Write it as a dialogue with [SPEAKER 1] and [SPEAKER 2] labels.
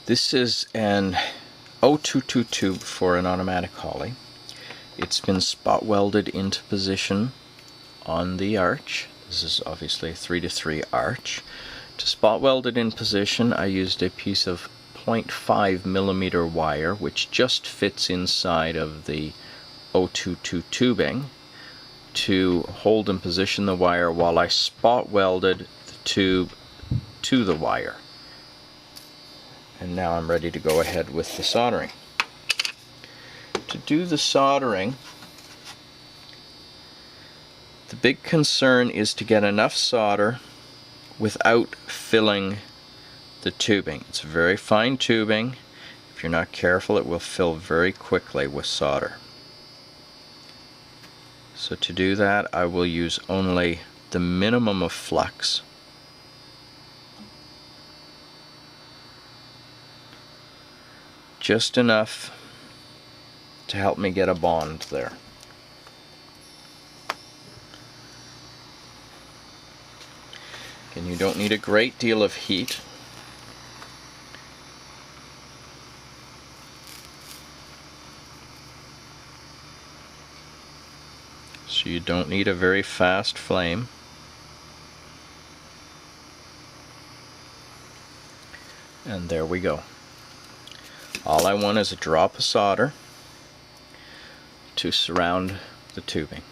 [SPEAKER 1] This is an 022 tube for an automatic Hawley. It's been spot welded into position on the arch. This is obviously a 3-to-3 arch. To spot weld it in position, I used a piece of 0.5mm wire which just fits inside of the 022 tubing to hold and position the wire while I spot welded the tube to the wire. And now I'm ready to go ahead with the soldering. To do the soldering, the big concern is to get enough solder without filling the tubing. It's very fine tubing. If you're not careful, it will fill very quickly with solder. So to do that, I will use only the minimum of flux. Just enough to help me get a bond there. And you don't need a great deal of heat. So you don't need a very fast flame. And there we go. All I want is a drop of solder to surround the tubing.